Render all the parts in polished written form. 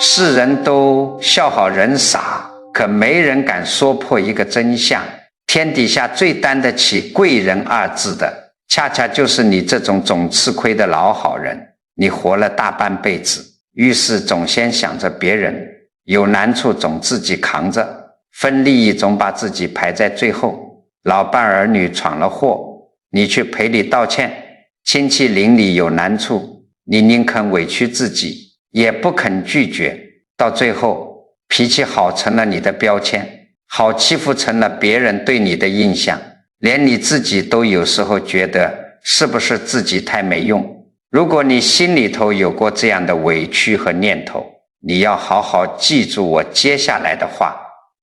世人都笑好人傻，可没人敢说破一个真相。天底下最担得起贵人二字的，恰恰就是你这种总吃亏的老好人。你活了大半辈子，遇事总先想着别人，有难处总自己扛着，分利益总把自己排在最后。老伴儿女闯了祸，你去赔礼道歉；亲戚邻里有难处，你宁肯委屈自己，也不肯拒绝。到最后，脾气好成了你的标签，好欺负成了别人对你的印象，连你自己都有时候觉得是不是自己太没用。如果你心里头有过这样的委屈和念头，你要好好记住我接下来的话，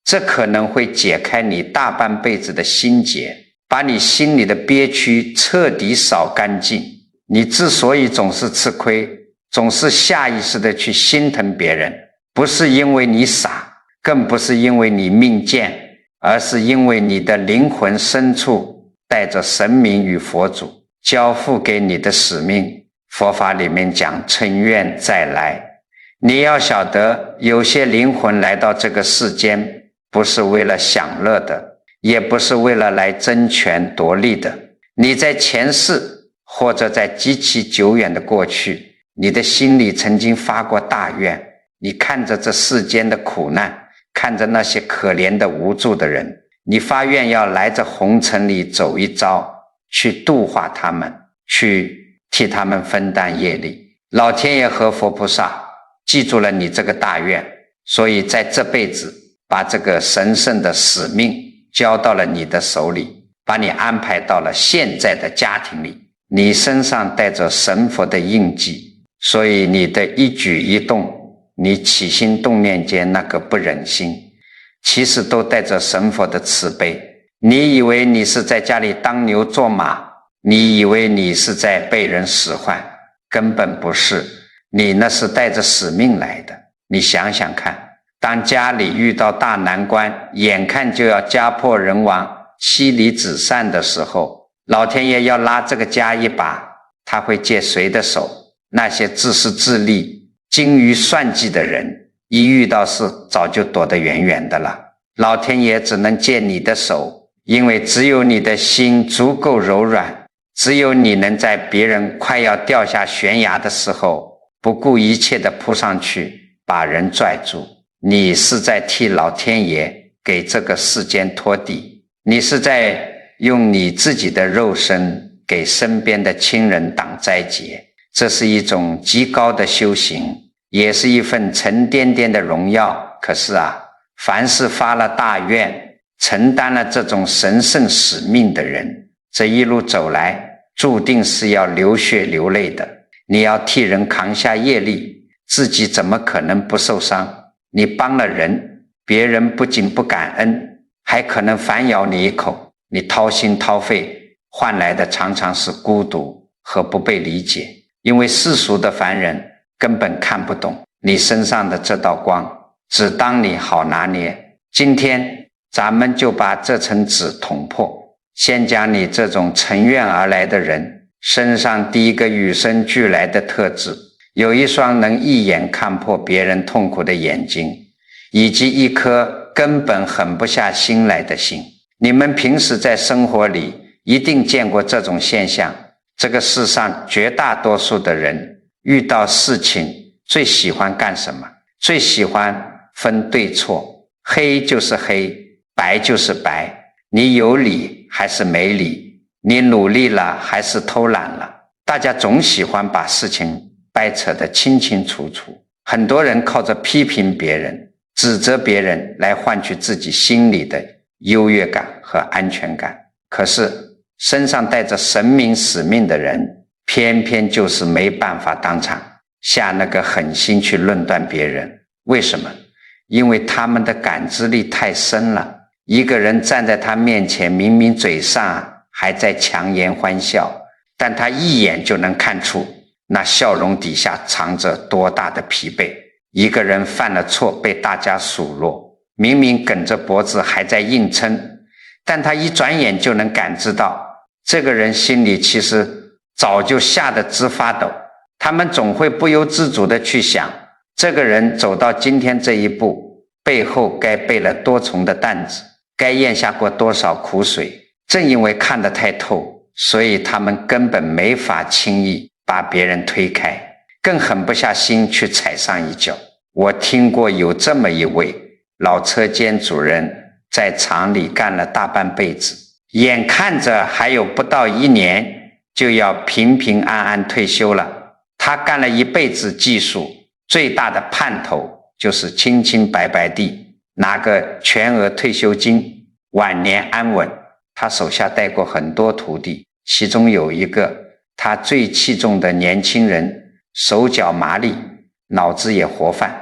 这可能会解开你大半辈子的心结，把你心里的憋屈彻底扫干净。你之所以总是吃亏，总是下意识的去心疼别人，不是因为你傻，更不是因为你命贱，而是因为你的灵魂深处带着神明与佛祖交付给你的使命。佛法里面讲乘愿再来，你要晓得，有些灵魂来到这个世间，不是为了享乐的，也不是为了来争权夺利的。你在前世或者在极其久远的过去，你的心里曾经发过大愿，你看着这世间的苦难，看着那些可怜的无助的人，你发愿要来这红尘里走一遭，去度化他们，去替他们分担业力。老天爷和佛菩萨记住了你这个大愿，所以在这辈子把这个神圣的使命交到了你的手里，把你安排到了现在的家庭里。你身上带着神佛的印记，所以你的一举一动，你起心动念间那个不忍心，其实都带着神佛的慈悲。你以为你是在家里当牛做马，你以为你是在被人使唤，根本不是，你那是带着使命来的。你想想看，当家里遇到大难关，眼看就要家破人亡，妻离子散的时候，老天爷要拉这个家一把，他会借谁的手？那些自私自利、精于算计的人，一遇到事早就躲得远远的了。老天爷只能借你的手，因为只有你的心足够柔软，只有你能在别人快要掉下悬崖的时候，不顾一切地扑上去，把人拽住。你是在替老天爷给这个世间拖地，你是在用你自己的肉身给身边的亲人挡灾劫。这是一种极高的修行，也是一份沉甸甸的荣耀。可是凡是发了大愿，承担了这种神圣使命的人，这一路走来注定是要流血流泪的。你要替人扛下业力，自己怎么可能不受伤？你帮了人，别人不仅不感恩，还可能反咬你一口。你掏心掏肺换来的常常是孤独和不被理解，因为世俗的凡人根本看不懂你身上的这道光，只当你好拿捏。今天咱们就把这层纸捅破，先讲你这种乘愿而来的人身上第一个与生俱来的特质，有一双能一眼看破别人痛苦的眼睛，以及一颗根本狠不下心来的心。你们平时在生活里一定见过这种现象，这个世上绝大多数的人遇到事情最喜欢干什么？最喜欢分对错，黑就是黑，白就是白，你有理还是没理，你努力了还是偷懒了。大家总喜欢把事情掰扯得清清楚楚，很多人靠着批评别人、指责别人来换取自己心里的优越感和安全感。可是身上带着神明使命的人，偏偏就是没办法当场下那个狠心去论断别人。为什么？因为他们的感知力太深了。一个人站在他面前，明明嘴上还在强颜欢笑，但他一眼就能看出那笑容底下藏着多大的疲惫。一个人犯了错被大家数落，明明梗着脖子还在硬撑，但他一转眼就能感知到这个人心里其实早就吓得直发抖。他们总会不由自主地去想，这个人走到今天这一步，背后该背了多重的担子，该咽下过多少苦水。正因为看得太透，所以他们根本没法轻易把别人推开，更狠不下心去踩上一脚。我听过有这么一位老车间主任，在厂里干了大半辈子，眼看着还有不到1年就要平平安安退休了。他干了一辈子技术，最大的盼头就是清清白白地拿个全额退休金，晚年安稳。他手下带过很多徒弟，其中有一个他最器重的年轻人，手脚麻利，脑子也活泛。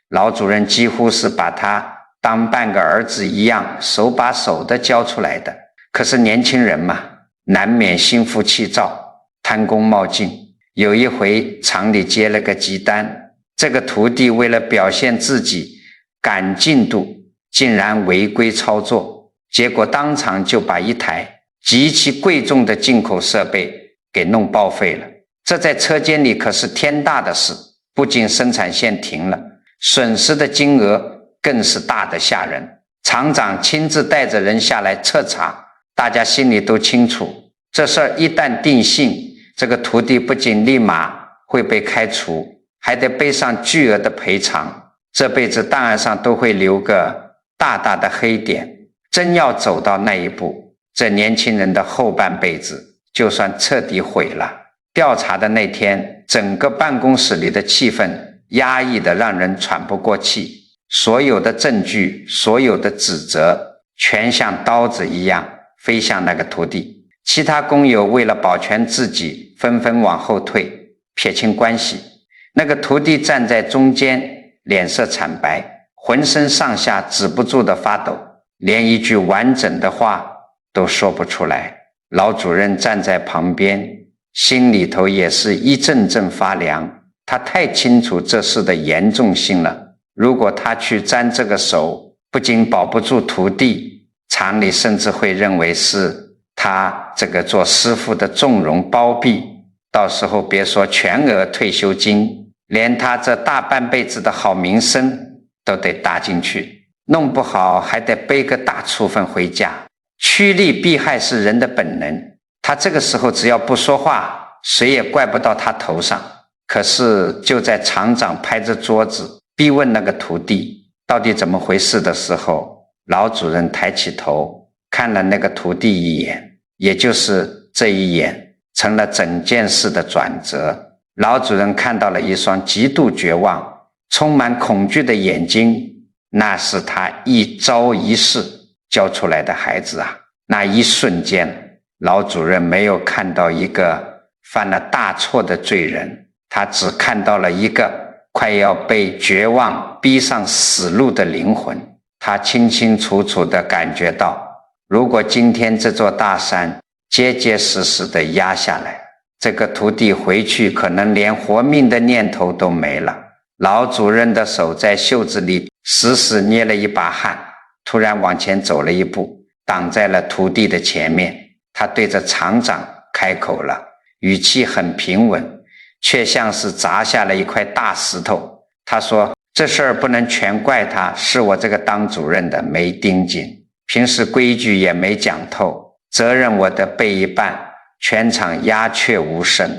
老主任几乎是把他当半个儿子一样，手把手的教出来的。可是年轻人嘛，难免心浮气躁，贪功冒进。有一回厂里接了个急单，这个徒弟为了表现自己赶进度，竟然违规操作，结果当场就把一台极其贵重的进口设备给弄报废了。这在车间里可是天大的事，不仅生产线停了，损失的金额更是大得吓人。厂长亲自带着人下来彻查，大家心里都清楚，这事儿一旦定性，这个徒弟不仅立马会被开除，还得背上巨额的赔偿，这辈子档案上都会留个大大的黑点。真要走到那一步，这年轻人的后半辈子就算彻底毁了。调查的那天，整个办公室里的气氛压抑得让人喘不过气，所有的证据，所有的指责全像刀子一样飞向那个徒弟。其他工友为了保全自己，纷纷往后退，撇清关系。那个徒弟站在中间，脸色惨白，浑身上下止不住的发抖，连一句完整的话都说不出来。老主任站在旁边，心里头也是一阵阵发凉。他太清楚这事的严重性了，如果他去沾这个手，不仅保不住徒弟，厂里甚至会认为是他这个做师傅的纵容包庇，到时候别说全额退休金，连他这大半辈子的好名声都得搭进去，弄不好还得背个大处分回家。趋利避害是人的本能，他这个时候只要不说话，谁也怪不到他头上。可是就在厂长拍着桌子逼问那个徒弟到底怎么回事的时候，老主任抬起头看了那个徒弟一眼，也就是这一眼成了整件事的转折。老主任看到了一双极度绝望、充满恐惧的眼睛，那是他一朝一夕教出来的孩子啊！那一瞬间，老主任没有看到一个犯了大错的罪人，他只看到了一个快要被绝望逼上死路的灵魂。他清清楚楚地感觉到，如果今天这座大山结结实实地压下来，这个徒弟回去可能连活命的念头都没了。老主任的手在袖子里死死捏了一把汗，突然往前走了一步，挡在了徒弟的前面。他对着厂长开口了，语气很平稳，却像是砸下了一块大石头。他说，这事儿不能全怪他，是我这个当主任的没盯紧，平时规矩也没讲透，责任我的背一半，全场鸦雀无声。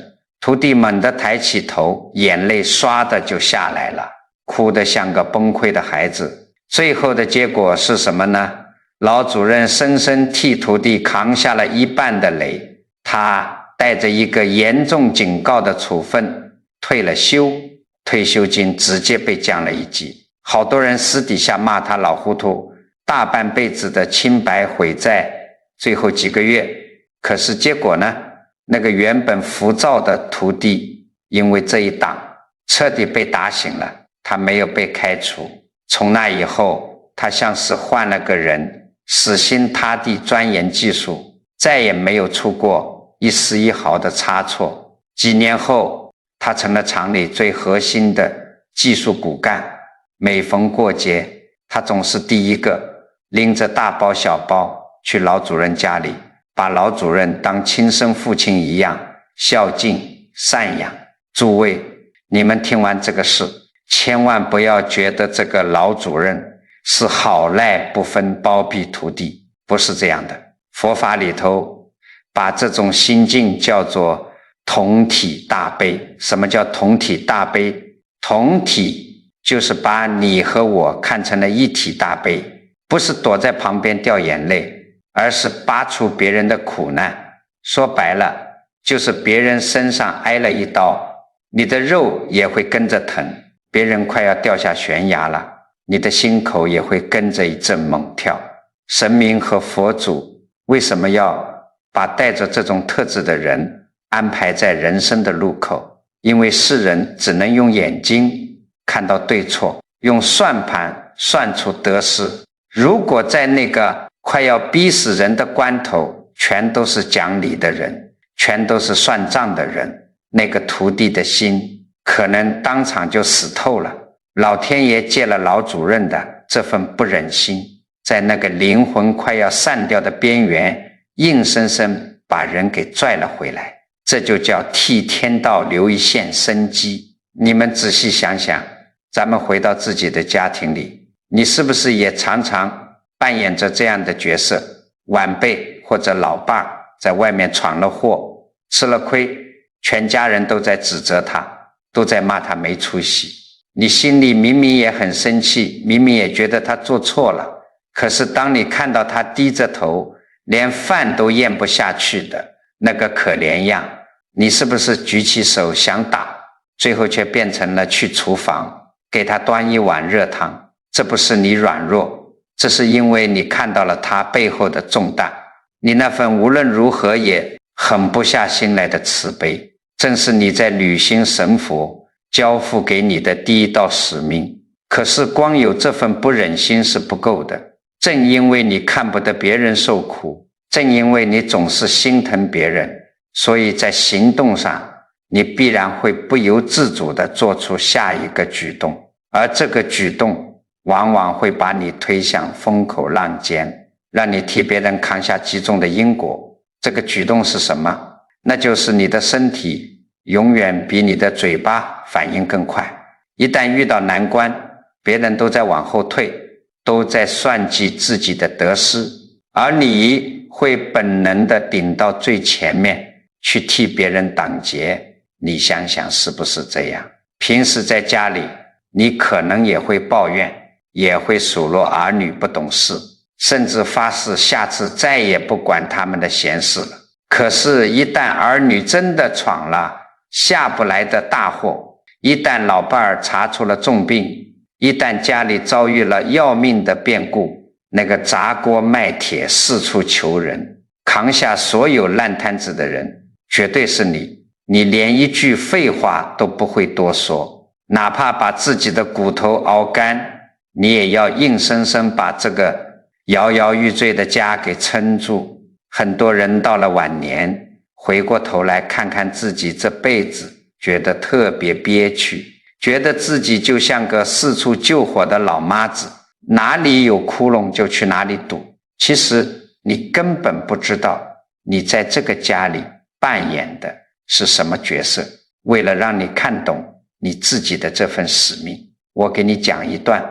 徒弟猛地抬起头，眼泪唰的就下来了，哭得像个崩溃的孩子。最后的结果是什么呢？老主任深深替徒弟扛下了一半的雷，他带着一个严重警告的处分退了休，退休金直接被降了一级。好多人私底下骂他老糊涂，大半辈子的清白毁在最后几个月。可是结果呢？那个原本浮躁的徒弟因为这一档彻底被打醒了，他没有被开除。从那以后，他像是换了个人，死心塌地钻研技术，再也没有出过一丝一毫的差错。几年后，他成了厂里最核心的技术骨干。每逢过节，他总是第一个拎着大包小包去老主任家里，把老主任当亲生父亲一样孝敬赡养。诸位，你们听完这个事，千万不要觉得这个老主任是好赖不分包庇徒弟，不是这样的。佛法里头把这种心境叫做同体大悲。什么叫同体大悲？同体就是把你和我看成了一体大悲，不是躲在旁边掉眼泪，而是拔除别人的苦难。说白了，就是别人身上挨了一刀，你的肉也会跟着疼，别人快要掉下悬崖了，你的心口也会跟着一阵猛跳。神明和佛祖为什么要把带着这种特质的人安排在人生的路口？因为世人只能用眼睛看到对错，用算盘算出得失。如果在那个快要逼死人的关头，全都是讲理的人，全都是算账的人，那个徒弟的心可能当场就死透了。老天爷借了老主任的这份不忍心，在那个灵魂快要散掉的边缘，硬生生把人给拽了回来。这就叫替天道留一线生机。你们仔细想想，咱们回到自己的家庭里，你是不是也常常扮演着这样的角色？晚辈或者老爸在外面闯了祸，吃了亏，全家人都在指责他，都在骂他没出息。你心里明明也很生气，明明也觉得他做错了，可是当你看到他低着头，连饭都咽不下去的那个可怜样，你是不是举起手想打，最后却变成了去厨房给他端一碗热汤？这不是你软弱，这是因为你看到了他背后的重担，你那份无论如何也狠不下心来的慈悲，正是你在履行神佛交付给你的第一道使命。可是光有这份不忍心是不够的，正因为你看不得别人受苦，正因为你总是心疼别人，所以在行动上你必然会不由自主地做出下一个举动，而这个举动往往会把你推向风口浪尖，让你替别人扛下极重的因果。这个举动是什么？那就是你的身体永远比你的嘴巴反应更快。一旦遇到难关，别人都在往后退，都在算计自己的得失，而你会本能地顶到最前面去替别人挡劫。你想想是不是这样？平时在家里，你可能也会抱怨，也会数落儿女不懂事，甚至发誓下次再也不管他们的闲事了。可是一旦儿女真的闯了下不来的大祸，一旦老伴儿查出了重病，一旦家里遭遇了要命的变故，那个砸锅卖铁四处求人，扛下所有烂摊子的人绝对是你。你连一句废话都不会多说，哪怕把自己的骨头熬干，你也要硬生生把这个摇摇欲坠的家给撑住。很多人到了晚年，回过头来看看自己这辈子，觉得特别憋屈，觉得自己就像个四处救火的老妈子，哪里有窟窿就去哪里堵。其实你根本不知道你在这个家里扮演的是什么角色。为了让你看懂你自己的这份使命，我给你讲一段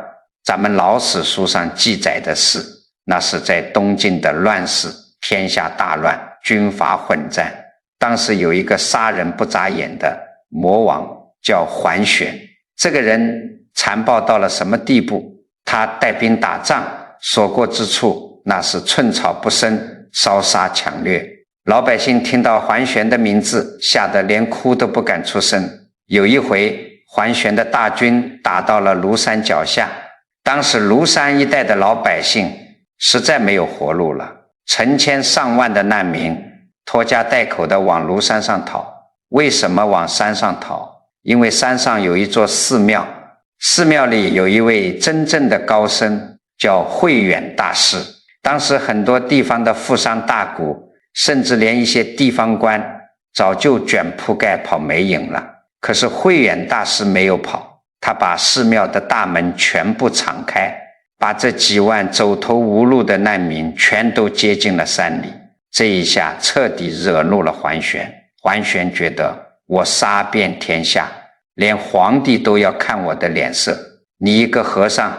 咱们老史书上记载的事。那是在东晋的乱世，天下大乱，军阀混战，当时有一个杀人不眨眼的魔王叫桓玄。这个人残暴到了什么地步？他带兵打仗，所过之处那是寸草不生，烧杀抢掠。老百姓听到桓玄的名字，吓得连哭都不敢出声。有一回，桓玄的大军打到了庐山脚下，当时庐山一带的老百姓实在没有活路了，成千上万的难民拖家带口的往庐山上逃。为什么往山上逃？因为山上有一座寺庙，寺庙里有一位真正的高僧，叫慧远大师。当时很多地方的富商大贾，甚至连一些地方官早就卷铺盖跑没影了。可是慧远大师没有跑，他把寺庙的大门全部敞开，把这几万走投无路的难民全都接进了山里。这一下彻底惹怒了桓玄。桓玄觉得我杀遍天下，连皇帝都要看我的脸色。你一个和尚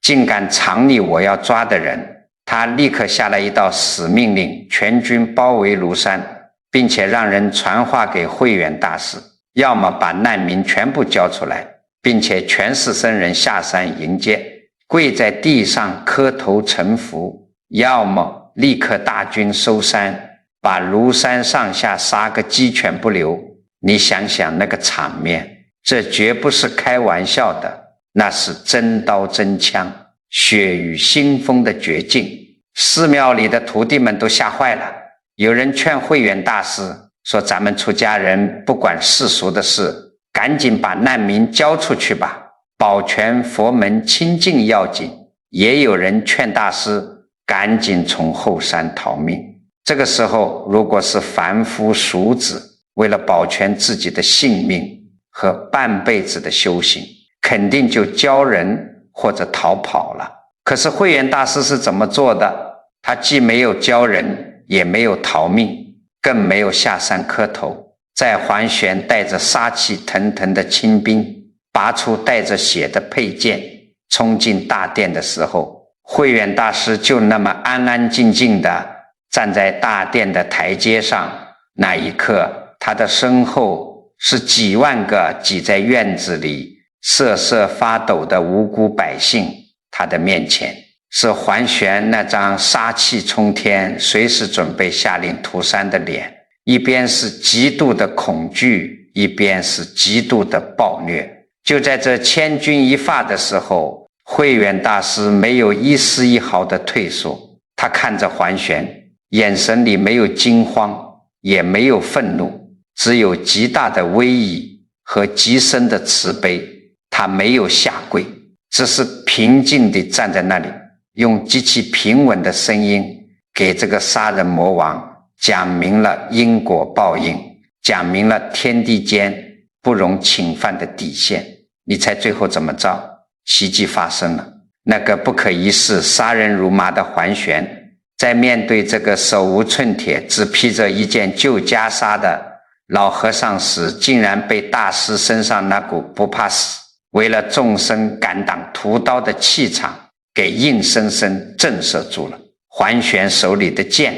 竟敢藏匿我要抓的人。他立刻下了一道死命令，全军包围庐山，并且让人传话给慧远大师，要么把难民全部交出来，并且全是僧人下山迎接，跪在地上磕头臣服，要么立刻大军收山，把庐山上下杀个鸡犬不留。你想想那个场面，这绝不是开玩笑的，那是真刀真枪，血雨腥风的绝境。寺庙里的徒弟们都吓坏了，有人劝慧远大师说，咱们出家人不管世俗的事，赶紧把难民交出去吧，保全佛门清净要紧。也有人劝大师赶紧从后山逃命。这个时候，如果是凡夫俗子，为了保全自己的性命和半辈子的修行，肯定就教人或者逃跑了。可是慧远大师是怎么做的？他既没有教人，也没有逃命，更没有下山磕头。在桓玄带着杀气腾腾的清兵，拔出带着血的佩剑，冲进大殿的时候，慧远大师就那么安安静静地站在大殿的台阶上。那一刻，他的身后是几万个挤在院子里瑟瑟发抖的无辜百姓，他的面前是桓玄那张杀气冲天，随时准备下令屠山的脸，一边是极度的恐惧，一边是极度的暴虐。就在这千钧一发的时候，慧远大师没有一丝一毫的退缩，他看着桓玄，眼神里没有惊慌，也没有愤怒，只有极大的威仪和极深的慈悲。他没有下跪，只是平静地站在那里，用极其平稳的声音给这个杀人魔王讲明了因果报应，讲明了天地间不容侵犯的底线。你猜最后怎么着？奇迹发生了。那个不可一世杀人如麻的桓玄，在面对这个手无寸铁只披着一件旧袈裟的老和尚时，竟然被大师身上那股不怕死，为了众生敢挡屠刀的气场给硬生生震慑住了。桓玄手里的剑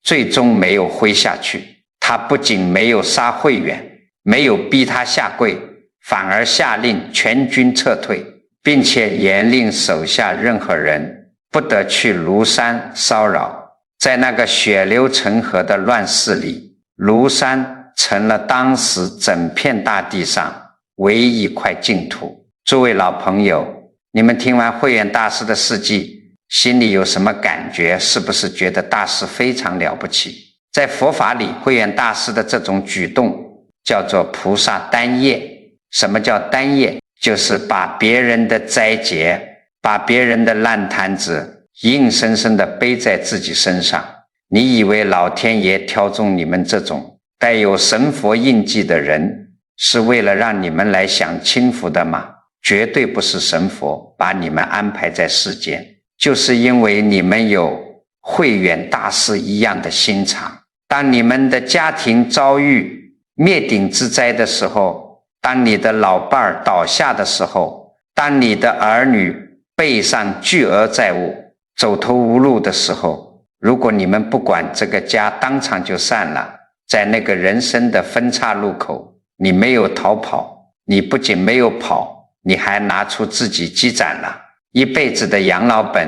最终没有挥下去，他不仅没有杀慧远，没有逼他下跪，反而下令全军撤退，并且严令手下任何人不得去庐山骚扰。在那个血流成河的乱世里，庐山成了当时整片大地上唯一一块净土。诸位老朋友，你们听完慧远大师的事迹，心里有什么感觉？是不是觉得大师非常了不起？在佛法里，慧远大师的这种举动叫做菩萨担业。什么叫担业？就是把别人的灾劫，把别人的烂摊子硬生生地背在自己身上。你以为老天爷挑中你们这种带有神佛印记的人，是为了让你们来享清福的吗？绝对不是神佛把你们安排在世间，就是因为你们有慧远大师一样的心肠。当你们的家庭遭遇灭顶之灾的时候，当你的老伴儿倒下的时候，当你的儿女背上巨额债务走投无路的时候，如果你们不管这个家当场就散了，在那个人生的分岔路口，你没有逃跑，你不仅没有跑，你还拿出自己积攒了一辈子的养老本，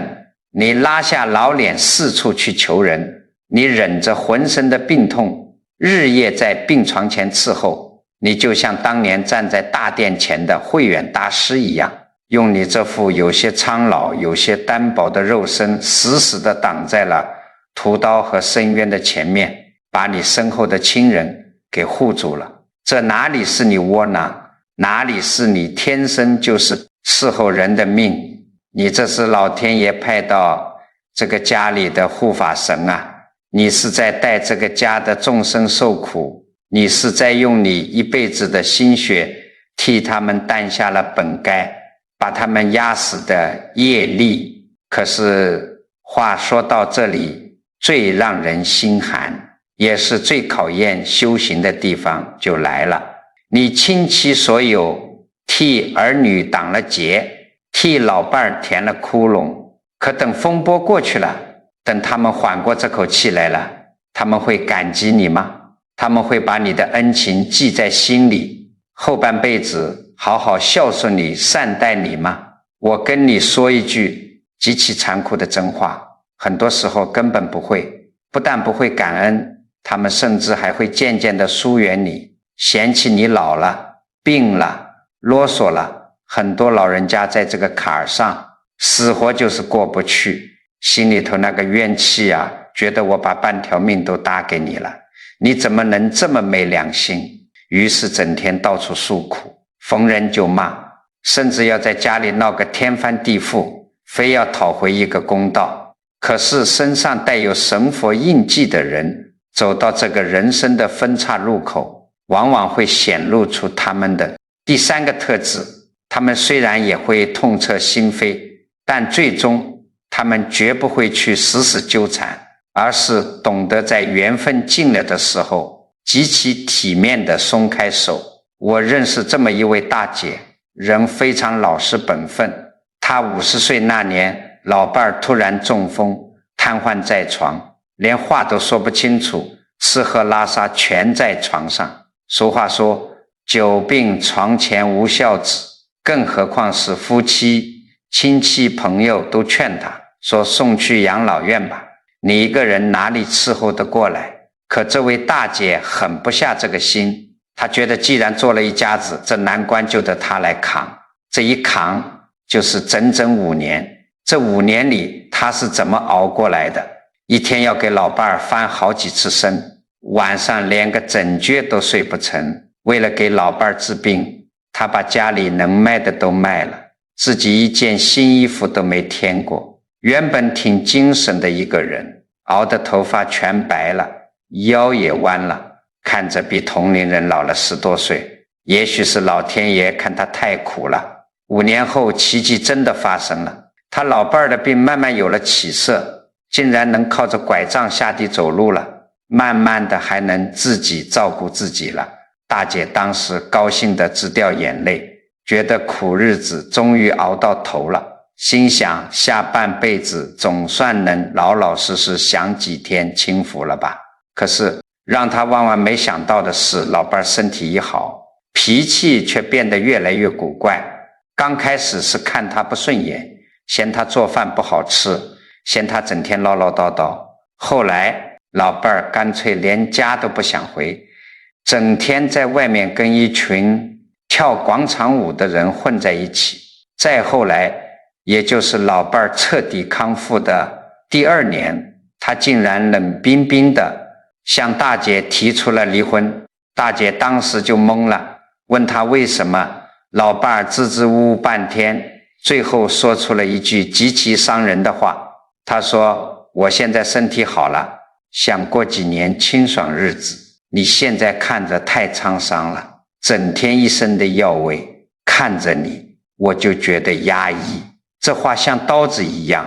你拉下老脸四处去求人，你忍着浑身的病痛，日夜在病床前伺候，你就像当年站在大殿前的慧远大师一样，用你这副有些苍老有些单薄的肉身死死地挡在了屠刀和深渊的前面，把你身后的亲人给护住了。这哪里是你窝囊，哪里是你天生就是伺候人的命，你这是老天爷派到这个家里的护法神啊！你是在带这个家的众生受苦，你是在用你一辈子的心血替他们担下了本该，把他们压死的业力。可是话说到这里，最让人心寒，也是最考验修行的地方就来了。你倾其所有替儿女挡了劫，替老伴儿填了窟窿。可等风波过去了，等他们缓过这口气来了，他们会感激你吗？他们会把你的恩情记在心里，后半辈子好好孝顺你，善待你吗？我跟你说一句极其残酷的真话，很多时候根本不会，不但不会感恩，他们甚至还会渐渐地疏远你，嫌弃你老了，病了，啰嗦了。很多老人家在这个坎儿上死活就是过不去，心里头那个怨气啊，觉得我把半条命都搭给你了，你怎么能这么没良心？于是整天到处诉苦，逢人就骂，甚至要在家里闹个天翻地覆，非要讨回一个公道。可是身上带有神佛印记的人，走到这个人生的分岔路口，往往会显露出他们的第三个特质。他们虽然也会痛彻心扉，但最终他们绝不会去死死纠缠，而是懂得在缘分尽了的时候极其体面地松开手。我认识这么一位大姐，人非常老实本分。她50岁那年，老伴儿突然中风，瘫痪在床，连话都说不清楚，吃喝拉撒全在床上。俗话说，久病床前无孝子，更何况是夫妻、亲戚朋友都劝他说送去养老院吧，你一个人哪里伺候得过来？可这位大姐狠不下这个心，她觉得既然做了一家子，这难关就得她来扛。这一扛就是整整5年。这5年里她是怎么熬过来的？一天要给老伴儿翻好几次身，晚上连个整觉都睡不成。为了给老伴儿治病，她把家里能卖的都卖了，自己一件新衣服都没添过。原本挺精神的一个人，熬得头发全白了，腰也弯了，看着比同龄人老了10多岁。也许是老天爷看他太苦了，5年后奇迹真的发生了，他老伴儿的病慢慢有了起色，竟然能靠着拐杖下地走路了，慢慢的还能自己照顾自己了。大姐当时高兴得直掉眼泪，觉得苦日子终于熬到头了，心想下半辈子总算能老老实实享几天清福了吧。可是让她万万没想到的是，老伴身体一好，脾气却变得越来越古怪。刚开始是看她不顺眼，嫌她做饭不好吃，嫌她整天唠唠叨叨。后来老伴干脆连家都不想回，整天在外面跟一群跳广场舞的人混在一起。再后来，也就是老伴彻底康复的第2年，他竟然冷冰冰的向大姐提出了离婚。大姐当时就懵了，问他为什么。老伴支支吾吾半天，最后说出了一句极其伤人的话。他说，我现在身体好了，想过几年清爽日子，你现在看着太沧桑了，整天一身的药味，看着你我就觉得压抑。这话像刀子一样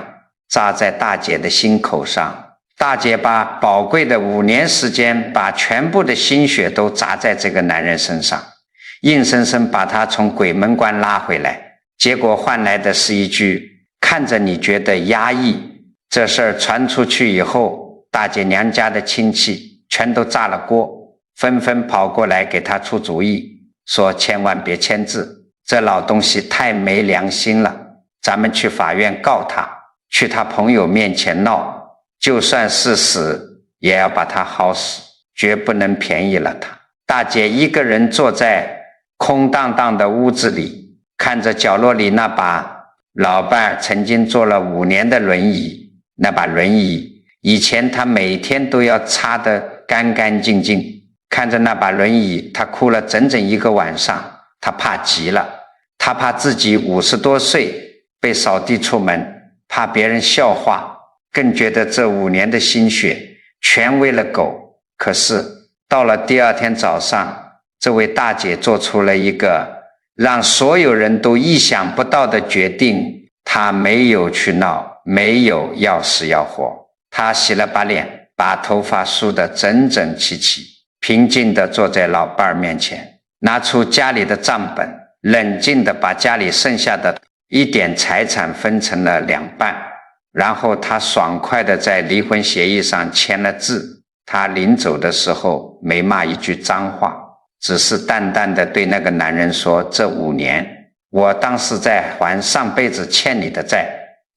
扎在大姐的心口上。大姐把宝贵的5年时间，把全部的心血都砸在这个男人身上，硬生生把他从鬼门关拉回来，结果换来的是一句看着你觉得压抑。这事儿传出去以后，大姐娘家的亲戚全都炸了锅，纷纷跑过来给他出主意，说千万别签字，这老东西太没良心了，咱们去法院告他，去他朋友面前闹，就算是死也要把他薅死，绝不能便宜了他。大姐一个人坐在空荡荡的屋子里，看着角落里那把老伴曾经坐了5年的轮椅。那把轮椅以前她每天都要擦得干干净净，看着那把轮椅，她哭了整整1个晚上。她怕极了，她怕自己50多岁被扫地出门，怕别人笑话，更觉得这5年的心血全为了狗。可是到了第2天早上，这位大姐做出了一个让所有人都意想不到的决定，她没有去闹，没有要死要活，她洗了把脸，把头发梳得整整齐齐，平静地坐在老伴儿面前，拿出家里的账本，冷静地把家里剩下的一点财产分成了2半，然后他爽快地在离婚协议上签了字。他临走的时候没骂一句脏话，只是淡淡地对那个男人说，这5年我当时在还上辈子欠你的债，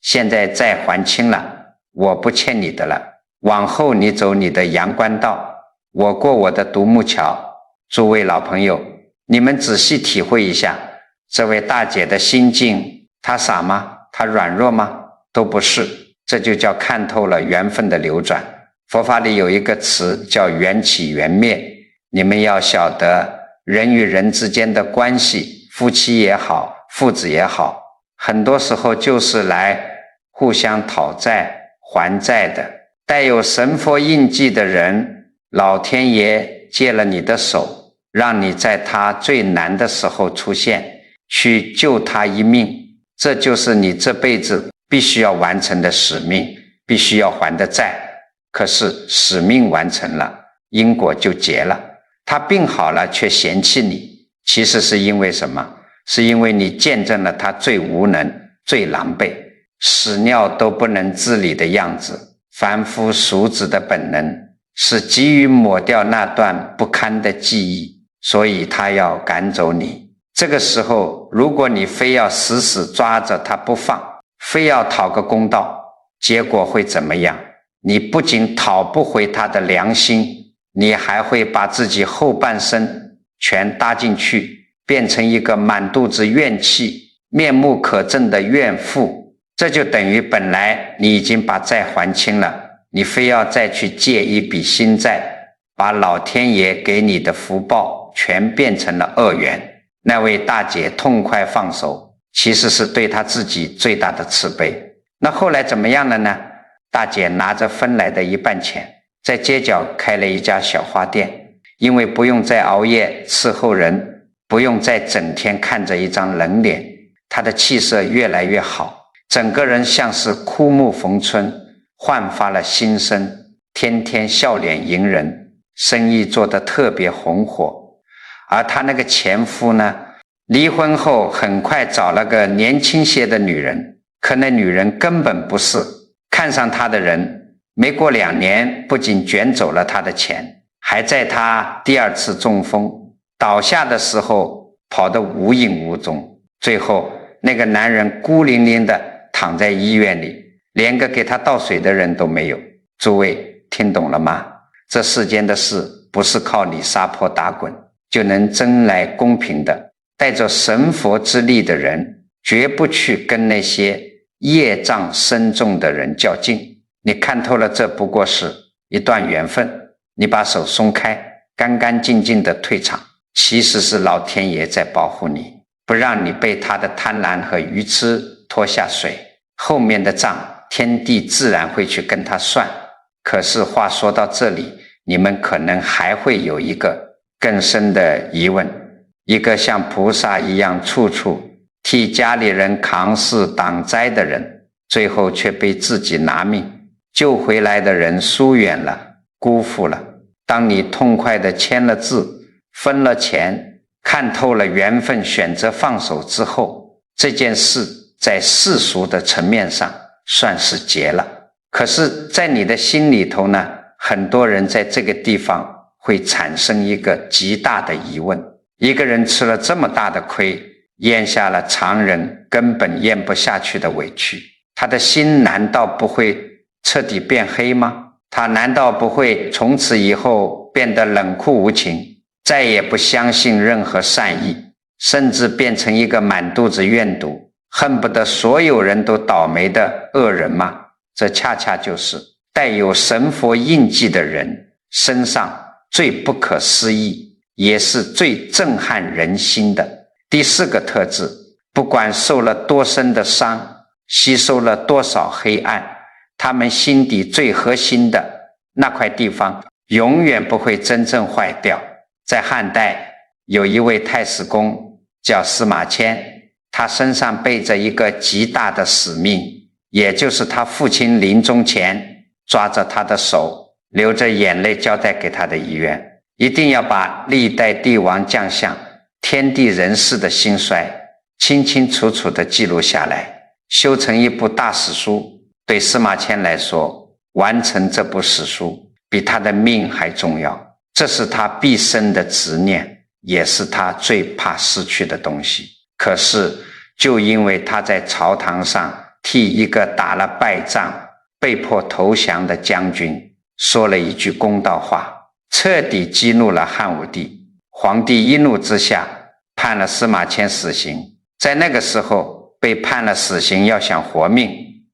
现在债还清了，我不欠你的了，往后你走你的阳关道，我过我的独木桥。诸位老朋友，你们仔细体会一下这位大姐的心境，她傻吗？她软弱吗？都不是，这就叫看透了缘分的流转。佛法里有一个词叫缘起缘灭，你们要晓得人与人之间的关系，夫妻也好，父子也好，很多时候就是来互相讨债还债的。带有神佛印记的人，老天爷借了你的手，让你在他最难的时候出现，去救他一命，这就是你这辈子必须要完成的使命，必须要还的债。可是使命完成了，因果就结了。他病好了却嫌弃你，其实是因为什么？是因为你见证了他最无能、最狼狈、屎尿都不能自理的样子。凡夫俗子的本能是急于抹掉那段不堪的记忆，所以他要赶走你。这个时候，如果你非要死死抓着他不放，非要讨个公道，结果会怎么样？你不仅讨不回他的良心，你还会把自己后半生全搭进去，变成一个满肚子怨气、面目可憎的怨妇。这就等于本来你已经把债还清了，你非要再去借一笔新债，把老天爷给你的福报全变成了恶缘。那位大姐痛快放手，其实是对她自己最大的慈悲。那后来怎么样了呢？大姐拿着分来的1半钱，在街角开了一家小花店，因为不用再熬夜伺候人，不用再整天看着一张冷脸，她的气色越来越好，整个人像是枯木逢春，焕发了新生，天天笑脸迎人，生意做得特别红火。而她那个前夫呢，离婚后很快找了个年轻些的女人，可那女人根本不是，看上他的人没过2年，不仅卷走了他的钱，还在他第2次中风倒下的时候跑得无影无踪。最后那个男人孤零零地躺在医院里，连个给他倒水的人都没有。诸位听懂了吗？这世间的事不是靠你撒泼打滚就能争来公平的。带着神佛之力的人绝不去跟那些业障深重的人较劲。你看透了，这不过是一段缘分，你把手松开，干干净净的退场，其实是老天爷在保护你，不让你被他的贪婪和愚痴拖下水。后面的账天地自然会去跟他算。可是话说到这里，你们可能还会有一个更深的疑问，一个像菩萨一样处处替家里人扛事挡灾的人，最后却被自己拿命救回来的人疏远了，辜负了。当你痛快地签了字，分了钱，看透了缘分，选择放手之后，这件事在世俗的层面上算是结了。可是在你的心里头呢，很多人在这个地方会产生一个极大的疑问，一个人吃了这么大的亏，咽下了常人根本咽不下去的委屈，他的心难道不会彻底变黑吗？他难道不会从此以后变得冷酷无情，再也不相信任何善意，甚至变成一个满肚子怨毒，恨不得所有人都倒霉的恶人吗？这恰恰就是带有神佛印记的人身上最不可思议，也是最震撼人心的第4个特质。不管受了多深的伤，吸收了多少黑暗，他们心底最核心的那块地方永远不会真正坏掉。在汉代有一位太史公叫司马迁，他身上背着一个极大的使命，也就是他父亲临终前抓着他的手，流着眼泪交代给他的遗愿，一定要把历代帝王将相天地人事的兴衰，清清楚楚地记录下来，修成一部大史书。对司马迁来说，完成这部史书比他的命还重要，这是他毕生的执念，也是他最怕失去的东西。可是就因为他在朝堂上替一个打了败仗被迫投降的将军说了一句公道话，彻底激怒了汉武帝。皇帝一怒之下判了司马迁死刑。在那个时候被判了死刑，要想活命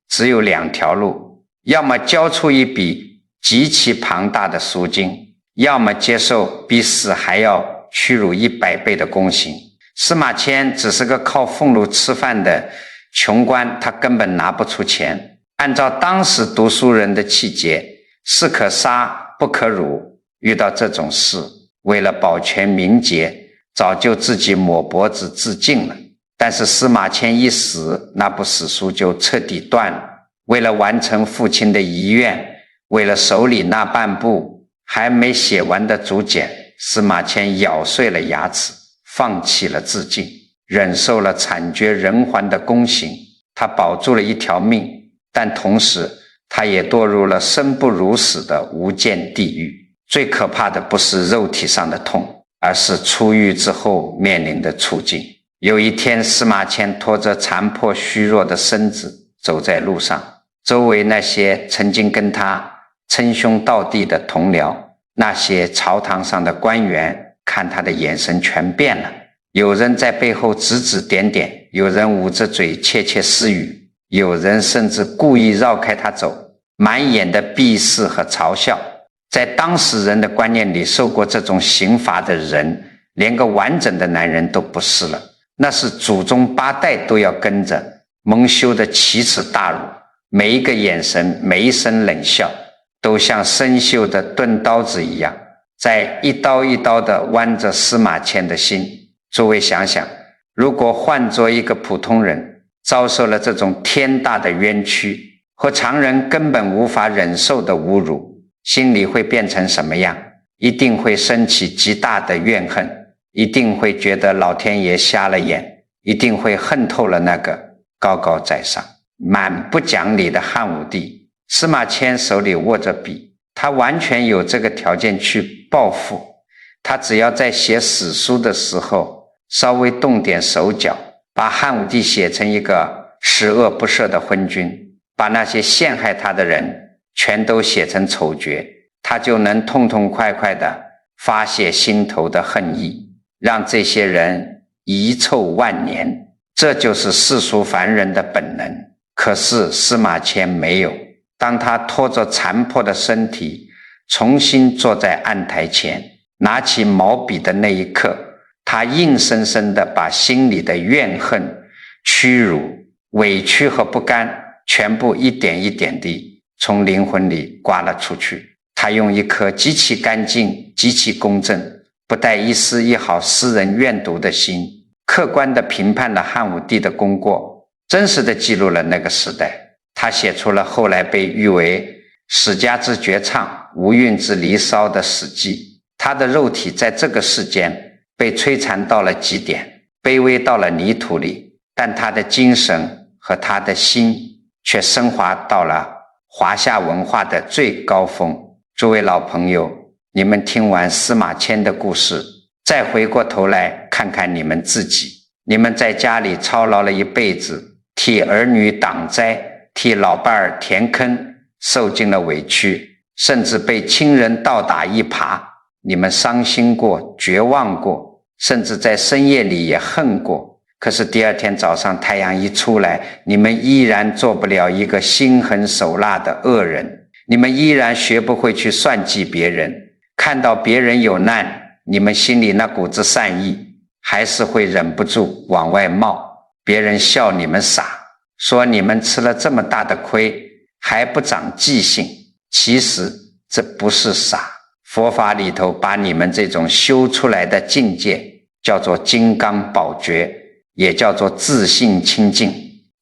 只有2条路，要么交出一笔极其庞大的赎金，要么接受比死还要屈辱100倍的宫刑。司马迁只是个靠俸禄吃饭的穷官，他根本拿不出钱。按照当时读书人的气节，士可杀不可辱，遇到这种事，为了保全名节，早就自己抹脖子自尽了。但是司马迁一死，那部史书就彻底断了。为了完成父亲的遗愿，为了手里那半部还没写完的竹简，司马迁咬碎了牙齿，放弃了自尽，忍受了惨绝人寰的宫刑。他保住了一条命，但同时他也堕入了生不如死的无间地狱。最可怕的不是肉体上的痛，而是出狱之后面临的处境。有一天，司马迁拖着残破虚弱的身子走在路上，周围那些曾经跟他称兄道弟的同僚，那些朝堂上的官员，看他的眼神全变了。有人在背后指指点点，有人捂着嘴窃窃私语，有人甚至故意绕开他走，满眼的鄙视和嘲笑。在当时人的观念里，受过这种刑罚的人连个完整的男人都不是了，那是祖宗8代都要跟着蒙羞的奇耻大辱。每一个眼神，每一声冷笑，都像生锈的钝刀子一样，在一刀一刀地剜着司马迁的心。诸位想想，如果换作一个普通人，遭受了这种天大的冤屈和常人根本无法忍受的侮辱，心里会变成什么样？一定会升起极大的怨恨，一定会觉得老天爷瞎了眼，一定会恨透了那个高高在上满不讲理的汉武帝。司马迁手里握着笔，他完全有这个条件去报复。他只要在写史书的时候稍微动点手脚，把汉武帝写成一个十恶不赦的昏君，把那些陷害他的人全都写成丑角，他就能痛痛快快地发泄心头的恨意，让这些人遗臭万年。这就是世俗凡人的本能。可是司马迁没有。当他拖着残破的身体重新坐在案台前，拿起毛笔的那一刻，他硬生生地把心里的怨恨、屈辱、委屈和不甘全部一点一点地从灵魂里刮了出去。他用一颗极其干净、极其公正、不带一丝一毫私人怨毒的心，客观地评判了汉武帝的功过，真实地记录了那个时代。他写出了后来被誉为史家之绝唱、无韵之离骚的史记。他的肉体在这个世间被摧残到了极点，卑微到了泥土里，但他的精神和他的心却升华到了华夏文化的最高峰。诸位老朋友，你们听完司马迁的故事，再回过头来看看你们自己。你们在家里操劳了一辈子，替儿女挡灾，替老伴儿填坑，受尽了委屈，甚至被亲人倒打一耙。你们伤心过，绝望过，甚至在深夜里也恨过。可是第二天早上太阳一出来，你们依然做不了一个心狠手辣的恶人，你们依然学不会去算计别人。看到别人有难，你们心里那股子善意还是会忍不住往外冒。别人笑你们傻，说你们吃了这么大的亏还不长记性，其实这不是傻。佛法里头把你们这种修出来的境界叫做金刚宝觉，也叫做自信清净。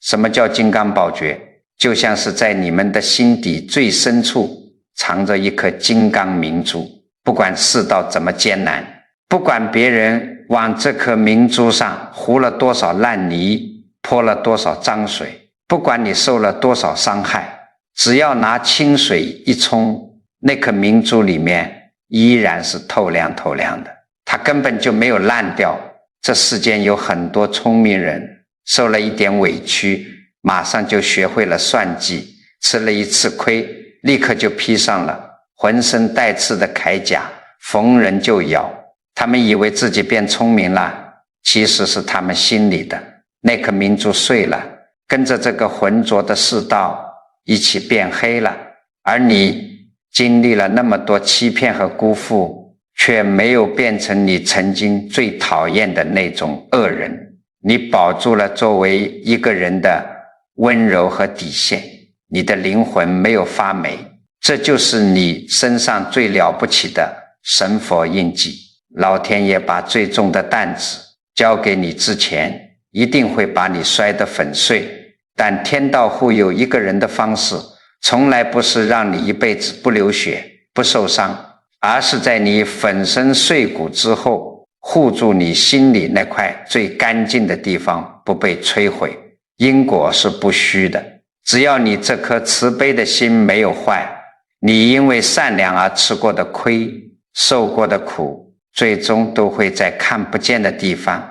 什么叫金刚宝觉？就像是在你们的心底最深处藏着一颗金刚明珠，不管世道怎么艰难，不管别人往这颗明珠上糊了多少烂泥，泼了多少脏水，不管你受了多少伤害，只要拿清水一冲，那颗明珠里面依然是透亮透亮的，它根本就没有烂掉。这世间有很多聪明人，受了一点委屈，马上就学会了算计，吃了一次亏，立刻就披上了浑身带刺的铠甲，逢人就咬。他们以为自己变聪明了，其实是他们心里的那颗明珠碎了，跟着这个浑浊的世道一起变黑了。而你经历了那么多欺骗和辜负，却没有变成你曾经最讨厌的那种恶人，你保住了作为一个人的温柔和底线，你的灵魂没有发霉，这就是你身上最了不起的神佛印记。老天爷把最重的担子交给你之前，一定会把你摔得粉碎，但天道护佑一个人的方式，从来不是让你一辈子不流血不受伤，而是在你粉身碎骨之后，护住你心里那块最干净的地方不被摧毁。因果是不虚的，只要你这颗慈悲的心没有坏，你因为善良而吃过的亏，受过的苦，最终都会在看不见的地方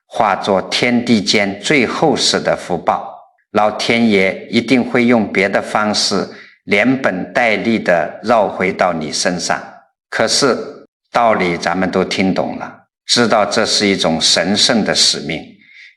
化作天地间最厚实的福报。老天爷一定会用别的方式连本带利地绕回到你身上。可是道理咱们都听懂了，知道这是一种神圣的使命，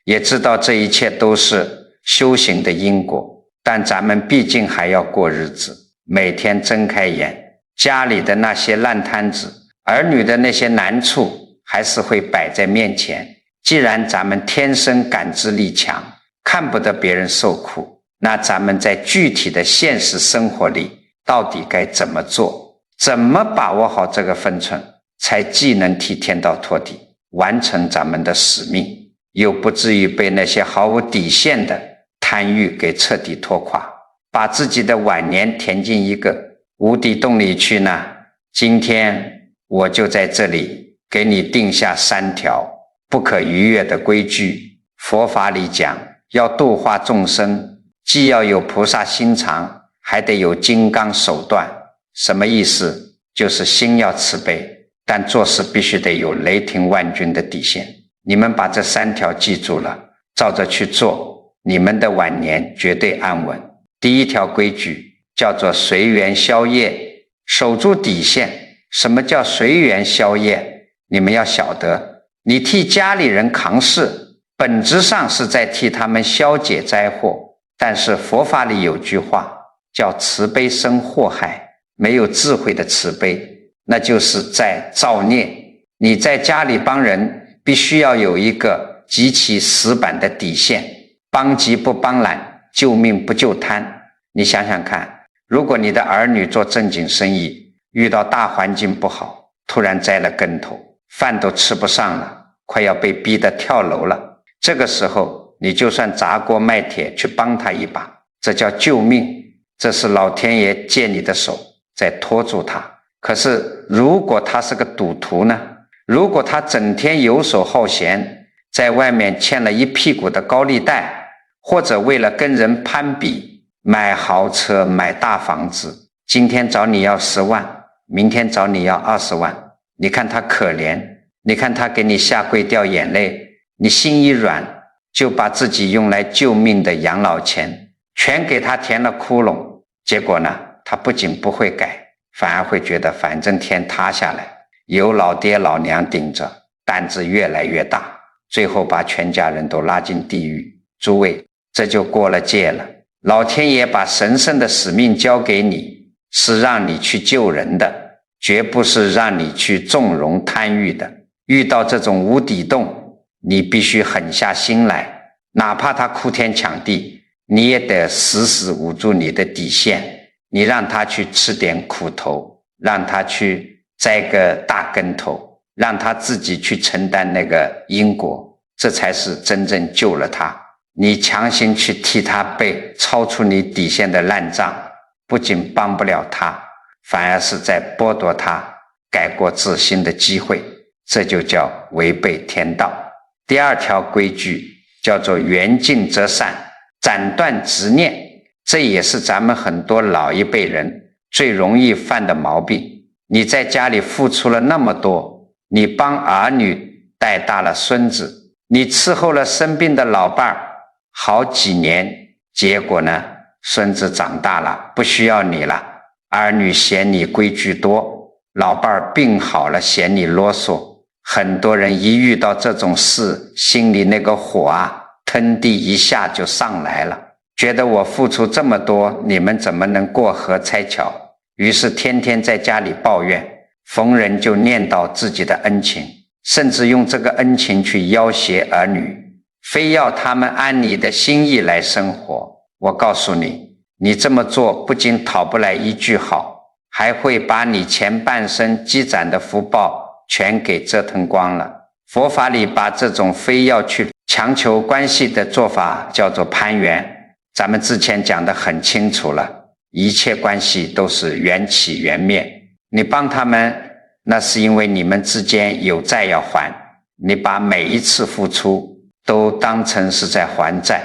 也知道这一切都是修行的因果，但咱们毕竟还要过日子，每天睁开眼，家里的那些烂摊子，儿女的那些难处还是会摆在面前。既然咱们天生感知力强，看不得别人受苦，那咱们在具体的现实生活里到底该怎么做，怎么把握好这个分寸，才既能替天道托底，完成咱们的使命，又不至于被那些毫无底线的贪欲给彻底拖垮，把自己的晚年填进一个无底洞里去呢？今天我就在这里给你定下3条不可逾越的规矩。佛法里讲，要度化众生，既要有菩萨心肠，还得有金刚手段。什么意思？就是心要慈悲，但做事必须得有雷霆万钧的底线。你们把这3条记住了，照着去做，你们的晚年绝对安稳。第1条规矩叫做随缘消业，守住底线。什么叫随缘消业？你们要晓得，你替家里人扛事，本质上是在替他们消解灾祸，但是佛法里有句话叫慈悲生祸害。没有智慧的慈悲，那就是在造孽。你在家里帮人，必须要有一个极其死板的底线，帮急不帮懒，救命不救贪。你想想看，如果你的儿女做正经生意，遇到大环境不好，突然栽了跟头，饭都吃不上了，快要被逼得跳楼了，这个时候你就算砸锅卖铁去帮他一把，这叫救命，这是老天爷借你的手在拖住他。可是如果他是个赌徒呢？如果他整天游手好闲，在外面欠了一屁股的高利贷，或者为了跟人攀比，买豪车买大房子，今天找你要10万，明天找你要20万，你看他可怜，你看他给你下跪掉眼泪，你心一软，就把自己用来救命的养老钱全给他填了窟窿。结果呢，他不仅不会改，反而会觉得反正天塌下来，有老爹老娘顶着，担子越来越大，最后把全家人都拉进地狱。诸位，这就过了界了。老天爷把神圣的使命交给你，是让你去救人的，绝不是让你去纵容贪欲的。遇到这种无底洞，你必须狠下心来，哪怕他哭天抢地，你也得死死捂住你的底线。你让他去吃点苦头，让他去栽个大跟头，让他自己去承担那个因果，这才是真正救了他。你强行去替他背超出你底线的烂账，不仅帮不了他，反而是在剥夺他改过自新的机会。这就叫违背天道。第二条规矩叫做缘尽则散，斩断执念，这也是咱们很多老一辈人最容易犯的毛病。你在家里付出了那么多，你帮儿女带大了孙子，你伺候了生病的老伴儿好几年，结果呢，孙子长大了不需要你了，儿女嫌你规矩多，老伴儿病好了嫌你啰嗦。很多人一遇到这种事，心里那个火腾地一下就上来了，觉得我付出这么多，你们怎么能过河拆桥？于是天天在家里抱怨，逢人就念叨自己的恩情，甚至用这个恩情去要挟儿女，非要他们按你的心意来生活。我告诉你，你这么做不仅讨不来一句好，还会把你前半生积攒的福报全给折腾光了。佛法里把这种非要去强求关系的做法叫做攀缘，咱们之前讲得很清楚了，一切关系都是缘起缘灭，你帮他们那是因为你们之间有债要还，你把每一次付出都当成是在还债，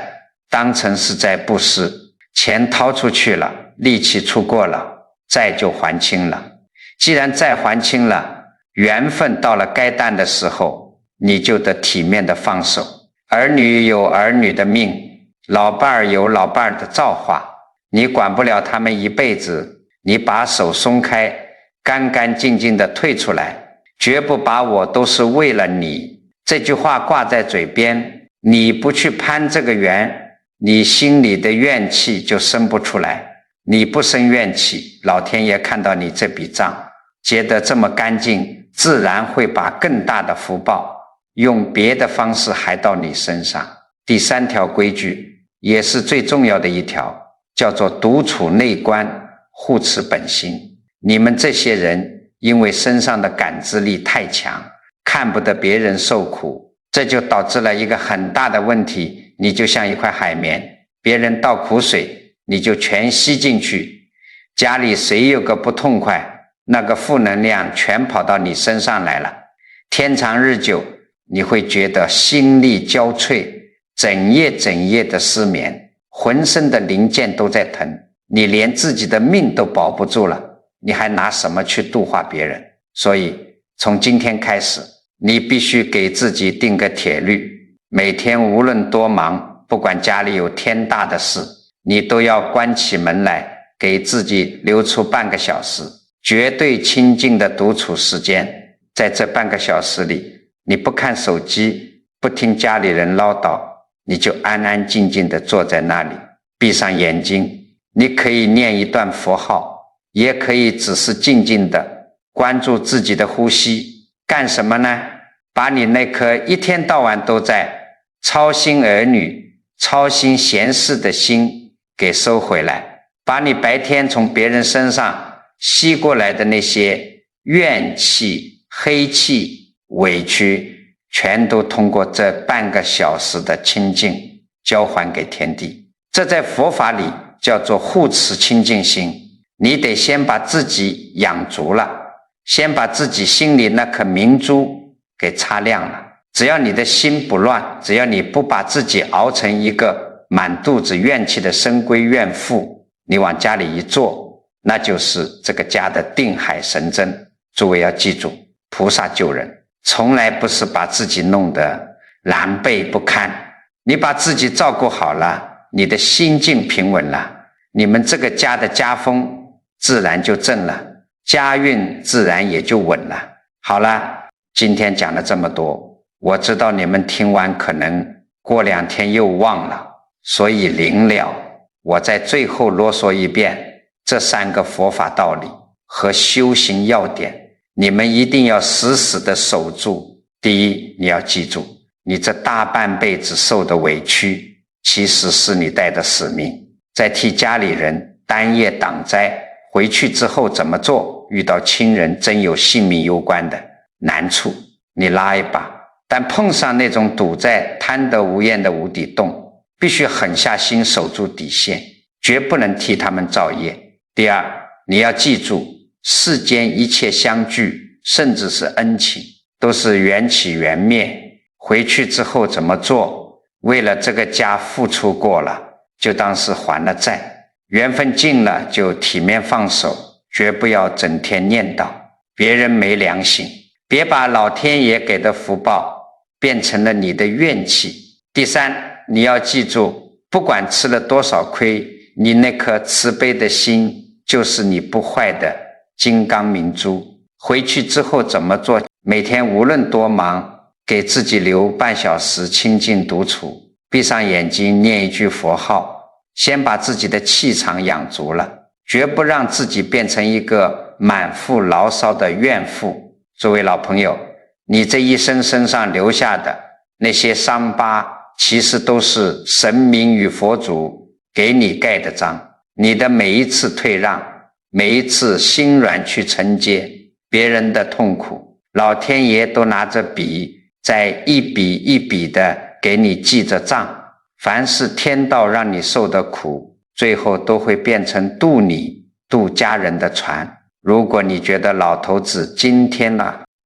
当成是在布施，钱掏出去了，力气出过了，债就还清了。既然债还清了，缘分到了该淡的时候，你就得体面的放手。儿女有儿女的命，老伴儿有老伴儿的造化，你管不了他们一辈子，你把手松开，干干净净的退出来，绝不把我都是为了你这句话挂在嘴边。你不去攀这个缘，你心里的怨气就生不出来。你不生怨气，老天爷看到你这笔账结得这么干净，自然会把更大的福报用别的方式还到你身上。第三条规矩也是最重要的一条，叫做独处内观，护持本心。你们这些人因为身上的感知力太强，看不得别人受苦，这就导致了一个很大的问题，你就像一块海绵，别人倒苦水你就全吸进去，家里谁有个不痛快，那个负能量全跑到你身上来了，天长日久，你会觉得心力交瘁，整夜的失眠，浑身的零件都在疼，你连自己的命都保不住了，你还拿什么去度化别人？所以从今天开始，你必须给自己定个铁律，每天无论多忙，不管家里有天大的事，你都要关起门来，给自己留出半个小时，绝对清静的独处时间。在这半个小时里，你不看手机，不听家里人唠叨，你就安安静静地坐在那里，闭上眼睛。你可以念一段佛号，也可以只是静静地关注自己的呼吸。干什么呢？把你那颗一天到晚都在操心儿女、操心闲事的心给收回来，把你白天从别人身上吸过来的那些怨气、黑气、委屈，全都通过这半个小时的清净交还给天地。这在佛法里叫做护持清净心。你得先把自己养足了，先把自己心里那颗明珠给擦亮了。只要你的心不乱，只要你不把自己熬成一个满肚子怨气的深闺怨妇，你往家里一坐，那就是这个家的定海神针。诸位要记住，菩萨救人从来不是把自己弄得狼狈不堪，你把自己照顾好了，你的心境平稳了，你们这个家的家风自然就正了，家运自然也就稳了。好了，今天讲了这么多，我知道你们听完可能过2天又忘了，所以临了，我在最后啰嗦一遍这3个佛法道理和修行要点，你们一定要死死地守住。第一，你要记住，你这大半辈子受的委屈，其实是你带的使命，在替家里人单夜挡灾，回去之后怎么做，遇到亲人真有性命攸关的难处，你拉一把。但碰上那种堵在贪得无厌的无底洞，必须狠下心守住底线，绝不能替他们造业。第二，你要记住，世间一切相聚，甚至是恩情，都是缘起缘灭，回去之后怎么做，为了这个家付出过了，就当是还了债，缘分尽了就体面放手，绝不要整天念叨别人没良心，别把老天爷给的福报变成了你的怨气。第三，你要记住，不管吃了多少亏，你那颗慈悲的心就是你不坏的金刚明珠。回去之后怎么做？每天无论多忙，给自己留半小时清静独处，闭上眼睛念一句佛号，先把自己的气场养足了，绝不让自己变成一个满腹牢骚的怨妇。作为老朋友，你这一生身上留下的那些伤疤，其实都是神明与佛祖给你盖的章。你的每一次退让，每一次心软去承接别人的痛苦，老天爷都拿着笔在一笔一笔的给你记着账。凡是天道让你受的苦，最后都会变成渡你渡家人的船。如果你觉得老头子今天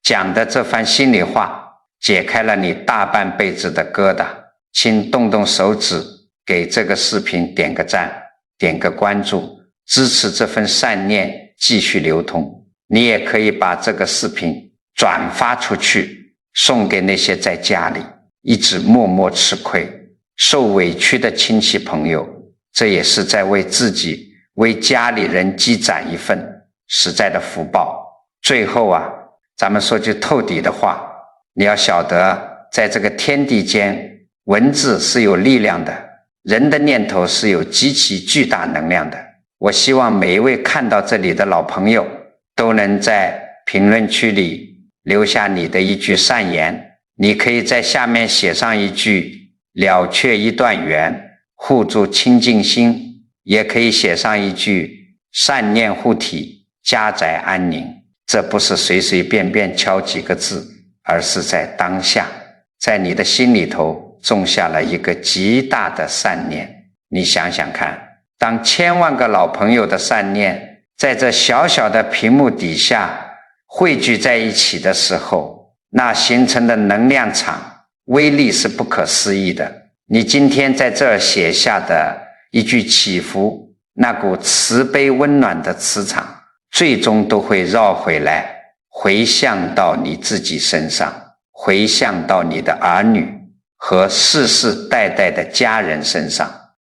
讲的这番心里话解开了你大半辈子的疙瘩，请动动手指给这个视频点个赞，点个关注，支持这份善念继续流通。你也可以把这个视频转发出去，送给那些在家里一直默默吃亏受委屈的亲戚朋友，这也是在为自己为家里人积攒一份实在的福报。最后咱们说句透底的话，你要晓得，在这个天地间，文字是有力量的，人的念头是有极其巨大能量的。我希望每一位看到这里的老朋友都能在评论区里留下你的一句善言，你可以在下面写上一句了却一段缘，护住清净心，也可以写上一句善念护体，家宅安宁。这不是随随便便敲几个字，而是在当下，在你的心里头种下了一个极大的善念。你想想看，当千万个老朋友的善念在这小小的屏幕底下汇聚在一起的时候，那形成的能量场威力是不可思议的。你今天在这儿写下的一句祈福，那股慈悲温暖的磁场最终都会绕回来，回向到你自己身上，回向到你的儿女和世世代代的家人身上。